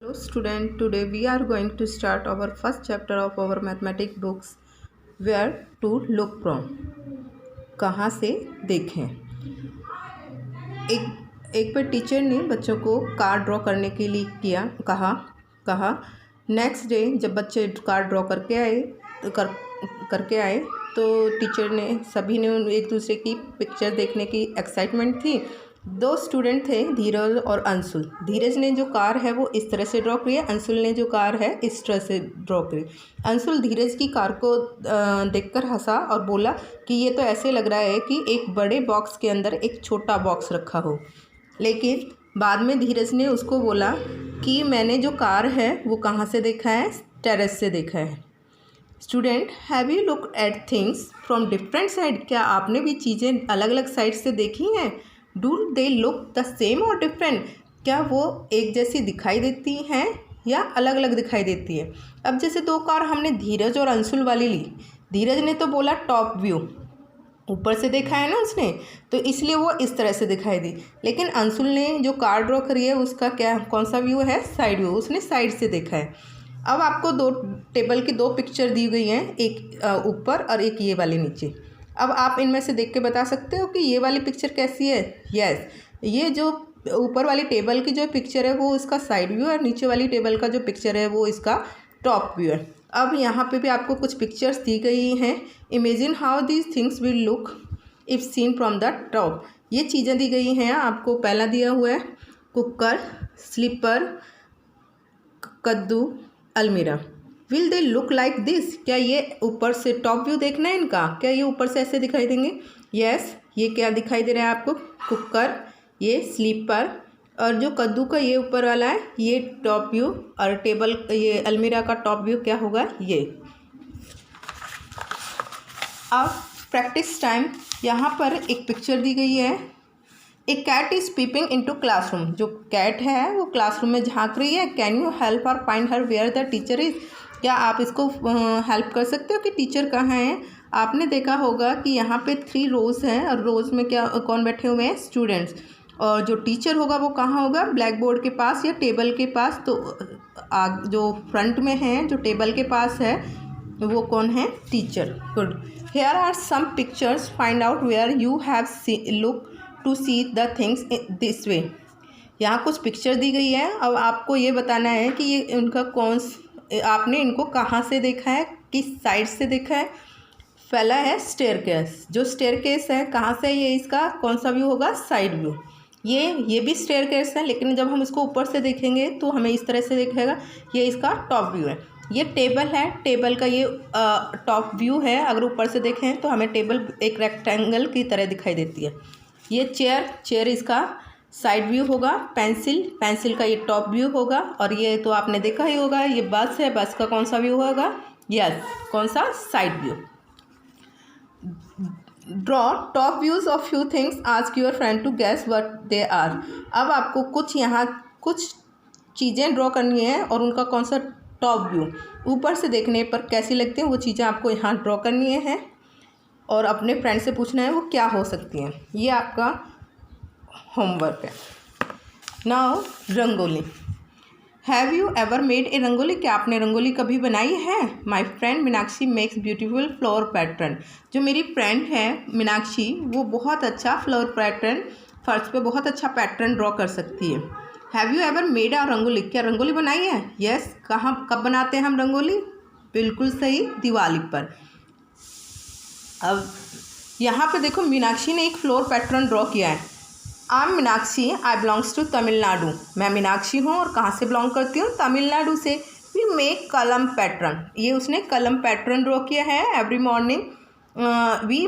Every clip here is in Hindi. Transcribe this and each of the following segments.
Hello student, today we are going to start our first chapter of our mathematics books where to look from. कहाँ से देखें। एक बार टीचर ने बच्चों को कार ड्रॉ करने के लिए कहा नेक्स्ट डे जब बच्चे कार ड्रॉ करके आए तो टीचर ने सभी ने एक दूसरे की पिक्चर देखने की एक्साइटमेंट थी। दो स्टूडेंट थे, धीरज और अंशुल। धीरज ने जो कार है वो इस तरह से ड्रॉ करी है, अंशुल ने जो कार है इस तरह से ड्रॉ करी। अंशुल धीरज की कार को देखकर हंसा और बोला कि ये तो ऐसे लग रहा है कि एक बड़े बॉक्स के अंदर एक छोटा बॉक्स रखा हो। लेकिन बाद में धीरज ने उसको बोला कि मैंने जो कार है वो कहाँ से देखा है, टेरेस से देखा है। Student, have you look at things from different side? क्या आपने भी चीज़ें अलग अलग साइड से देखी हैं? Do they look the same और डिफरेंट? क्या वो एक जैसी दिखाई देती हैं या अलग अलग दिखाई देती है? अब जैसे दो कार हमने धीरज और अंशुल वाली ली। धीरज ने तो बोला टॉप व्यू, ऊपर से देखा है ना उसने, तो इसलिए वो इस तरह से दिखाई दी। लेकिन अंशुल ने जो कार ड्रॉ करी है उसका कौन सा व्यू है? साइड व्यू, उसने साइड से देखा है। अब आपको दो टेबल की दो पिक्चर दी गई हैं, एक ऊपर और एक ये वाली नीचे। अब आप इनमें से देख के बता सकते हो कि ये वाली पिक्चर कैसी है। यस, ये जो ऊपर वाली टेबल की जो पिक्चर है वो इसका साइड व्यू है और नीचे वाली टेबल का जो पिक्चर है वो इसका टॉप व्यू है। अब यहाँ पे भी आपको कुछ पिक्चर्स दी गई हैं। Imagine how these things will look if seen from the top. ये चीज़ें दी गई हैं। आपको पहला दिया हुआ है कुकर, स्लीपर, कद्दू, अलमीरा। Will they look like this? क्या ये ऊपर से टॉप व्यू देखना है इनका? क्या ये ऊपर से ऐसे दिखाई देंगे? यस, ये क्या दिखाई दे रहा है आपको? कुकर, ये स्लीपर, और जो कद्दू का ये ऊपर वाला है ये टॉप व्यू, और टेबल ये अलमीरा का टॉप व्यू क्या होगा? ये। अब प्रैक्टिस टाइम। यहाँ पर एक पिक्चर दी गई है। एक cat is peeping into classroom. जो कैट है वो क्लासरूम में झांक रही है। कैन यू हेल्प और find her where the teacher is? क्या आप इसको हेल्प कर सकते हो कि टीचर कहाँ हैं? आपने देखा होगा कि यहाँ पे 3 रोज़ हैं और रोज़ में क्या कौन बैठे हुए हैं? स्टूडेंट्स। और जो टीचर होगा वो कहाँ होगा? ब्लैक बोर्ड के पास या टेबल के पास। तो जो फ्रंट में है, जो टेबल के पास है, वो कौन है? Teacher. Good. Here are some pictures, find out where you have look to see the things this way. यहाँ कुछ पिक्चर दी गई है। अब आपको ये बताना है कि ये उनका आपने इनको कहाँ से देखा है, किस साइड से देखा है। पहला है स्टेयरकेस। जो स्टेयरकेस है कहाँ से, ये इसका कौन सा व्यू होगा? Side view. ये भी स्टेयरकेस है, लेकिन जब हम इसको ऊपर से देखेंगे तो हमें इस तरह से दिखेगा। ये इसका टॉप व्यू है। ये टेबल है, टेबल का ये टॉप व्यू है। अगर ऊपर से देखें तो हमें टेबल एक रेक्टेंगल की तरह दिखाई देती है। ये चेयर इसका साइड व्यू होगा। पेंसिल का ये टॉप व्यू होगा। और ये तो आपने देखा ही होगा, ये बस है, बस का कौन सा व्यू होगा? यस, कौन सा? Side view. Draw top views of few things, ask your friend to guess what they are. अब आपको कुछ चीज़ें ड्रॉ करनी है और उनका कौन सा टॉप व्यू, ऊपर से देखने पर कैसी लगती हैं वो चीज़ें आपको यहाँ ड्रॉ करनी है और अपने फ्रेंड से पूछना है वो क्या हो सकती हैं। ये आपका होमवर्क है। Now rangoli. Have you ever made a rangoli? क्या आपने रंगोली कभी बनाई है? My friend Meenakshi makes beautiful flower pattern. जो मेरी फ्रेंड है मीनाक्षी, वो बहुत अच्छा फ्लावर पैटर्न, फर्श पे बहुत अच्छा पैटर्न ड्रॉ कर सकती है। Have you ever made a rangoli? क्या रंगोली बनाई है? यस। कहाँ, कब बनाते हैं हम रंगोली? बिल्कुल सही, दिवाली पर। अब यहाँ पे देखो, मीनाक्षी ने एक फ्लावर पैटर्न ड्रॉ किया है। I am Meenakshi, I belongs to Tamil Nadu. मैं मीनाक्षी हूँ और कहाँ से बिलोंग करती हूँ? तमिलनाडु से। We make kolam pattern. ये उसने कलम पैटर्न ड्रॉ किया है। Every morning we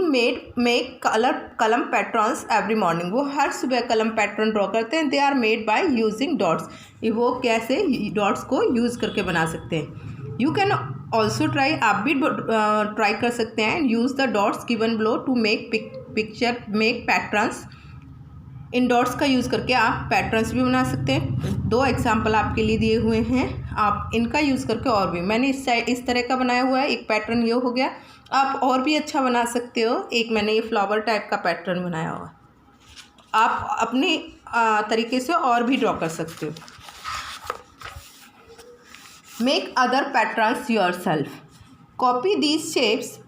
make kolam patterns every morning. वो हर सुबह कलम पैटर्न ड्रॉ करते हैं। They are made by using dots. वो कैसे डॉट्स को यूज़ करके बना सकते हैं। You can also try. आप भी ट्राई कर सकते हैं। Use the dots given below to make patterns. इन डॉट्स का यूज़ करके आप पैटर्न्स भी बना सकते हैं। 2 एग्जाम्पल आपके लिए दिए हुए हैं, आप इनका यूज़ करके और भी। मैंने इस तरह का बनाया हुआ है। एक पैटर्न ये हो गया। आप और भी अच्छा बना सकते हो। एक मैंने ये फ्लावर टाइप का पैटर्न बनाया हुआ। आप अपने तरीके से और भी ड्रॉ कर सकते हो। Make other patterns yourself, copy these shapes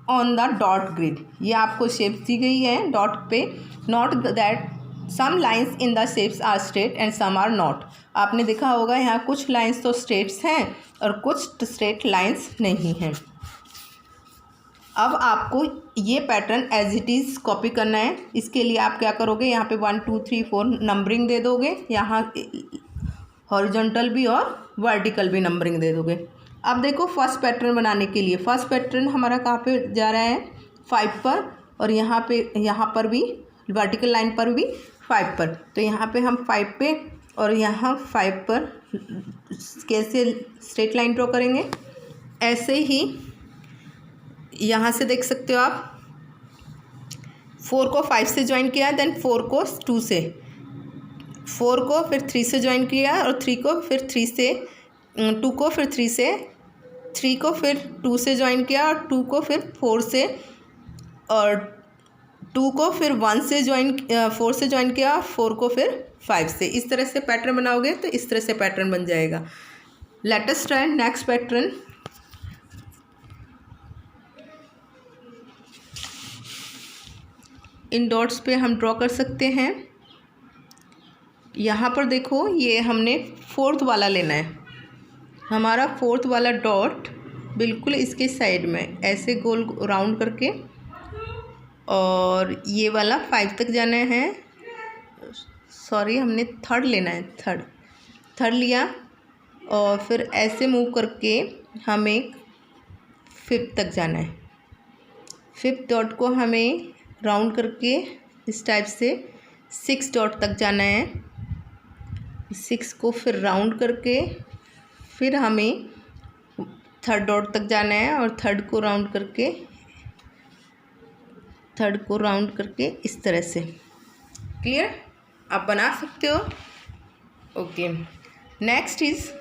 on the dot grid. ये आपको शेप्स दी गई है डॉट पे। Note that some lines in the shapes are straight and some are not. आपने देखा होगा यहाँ कुछ लाइन्स तो स्ट्रेट्स हैं और कुछ स्ट्रेट लाइन्स नहीं हैं। अब आपको ये pattern as it is copy करना है। इसके लिए आप क्या करोगे, यहाँ पे 1 2 3 4 नंबरिंग दे दोगे, यहाँ हॉरिजॉन्टल भी और वर्टिकल भी नंबरिंग दे दोगे। अब देखो फर्स्ट पैटर्न बनाने के लिए, फर्स्ट पैटर्न हमारा कहाँ पे जा रहा है, 5 पर, और यहाँ पर भी वर्टिकल लाइन पर भी 5 पर। तो यहाँ पे हम 5 पे और यहाँ 5 पर कैसे स्ट्रेट लाइन ड्रॉ करेंगे, ऐसे ही यहाँ से देख सकते हो आप 4 को 5 से ज्वाइन किया, देन 4 को 2 से, 4 को फिर 3 से ज्वाइन किया और 3 को फिर 3 से, 2 को फिर 3 से, 3 को फिर 2 से ज्वाइन किया और 2 को फिर 4 से, और 2 को फिर 1 से ज्वाइन 4 से ज्वाइन किया, 4 को फिर 5 से। इस तरह से पैटर्न बनाओगे तो इस तरह से पैटर्न बन जाएगा। Let us try next pattern. इन डॉट्स पे हम ड्रॉ कर सकते हैं। यहाँ पर देखो ये हमने 4th वाला लेना है। हमारा 4th वाला डॉट बिल्कुल इसके साइड में ऐसे गोल राउंड करके, और ये वाला 5 तक जाना है। सॉरी, हमने 3rd लेना है, 3rd लिया, और फिर ऐसे मूव करके हमें 5th तक जाना है। 5th डॉट को हमें राउंड करके इस टाइप से 6 डॉट तक जाना है। 6 को फिर राउंड करके फिर हमें 3rd डॉट तक जाना है, और 3rd को राउंड करके, 3rd को राउंड करके इस तरह से। क्लियर? आप बना सकते हो। Okay, next is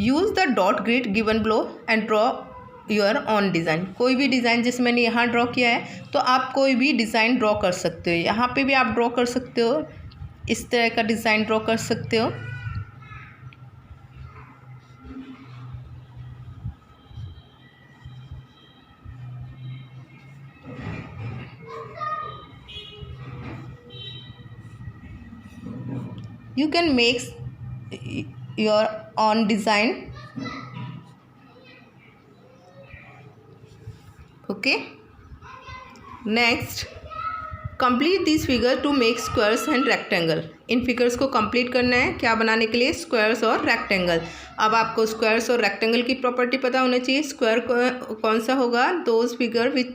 use the dot grid given below and draw your on design. कोई भी डिज़ाइन, जैसे मैंने यहाँ ड्रॉ किया है तो आप कोई भी डिज़ाइन ड्रॉ कर सकते हो। यहाँ पे भी आप ड्रॉ कर सकते हो, इस तरह का डिज़ाइन ड्रॉ कर सकते हो। You can make your own design. Okay, next complete these figure to make squares and rectangle। In figures को कंप्लीट करना है, क्या बनाने के लिए, स्क्वायर्स और रेक्टेंगल। अब आपको स्क्वायर्स और रेक्टेंगल की प्रॉपर्टी पता होनी चाहिए। स्क्वायर कौन सा होगा, दोज फिगर विथ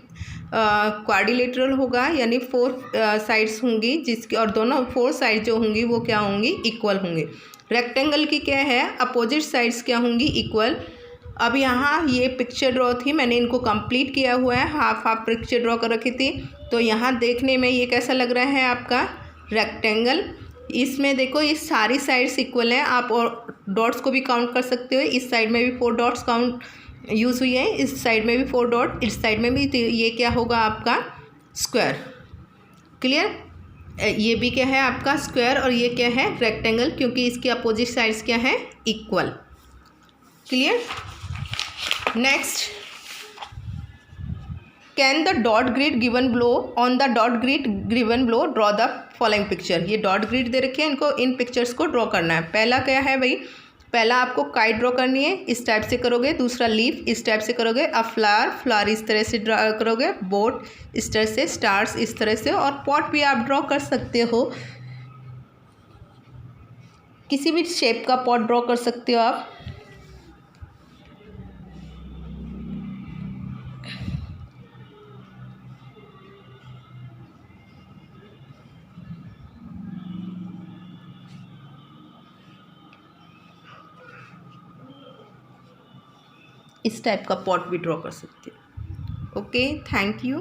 क्वाड्रिलेटरल होगा, यानी 4 साइड्स होंगी जिसकी, और दोनों 4 साइड जो होंगी वो क्या होंगी, इक्वल होंगे। रेक्टेंगल की क्या है, अपोजिट साइड्स क्या होंगी, इक्वल। अब यहाँ ये पिक्चर ड्रॉ थी, मैंने इनको कंप्लीट किया हुआ है, हाफ हाफ पिक्चर ड्रॉ कर रखी थी। तो यहाँ देखने में ये कैसा लग रहा है आपका रेक्टेंगल। इसमें देखो ये सारी साइड्स इक्वल हैं। आप और डॉट्स को भी काउंट कर सकते हो। इस साइड में भी 4 डॉट्स काउंट यूज़ हुई है, इस साइड में भी 4 डॉट, इस साइड में भी। तो ये क्या होगा आपका स्क्वायर। क्लियर? ये भी क्या है आपका स्क्वायर, और ये क्या है रेक्टेंगल, क्योंकि इसके अपोजिट साइड्स क्या है, equal. Clear? Next, can the dot grid given below, on the dot grid given below draw the following picture. ये डॉट ग्रिड दे रखे हैं, इनको इन पिक्चर्स को ड्रॉ करना है। पहला क्या है भाई, पहला आपको काइट ड्रॉ करनी है, इस टाइप से करोगे। दूसरा लीफ, इस टाइप से करोगे। अ फ्लावर, फ्लावर इस तरह से ड्रॉ करोगे। बोट इस तरह से, स्टार्स इस तरह से, और पॉट भी आप ड्रॉ कर सकते हो। किसी भी शेप का पॉट ड्रॉ कर सकते हो आप। इस टाइप का पॉट भी ड्रॉ कर सकते हो। Okay, thank you.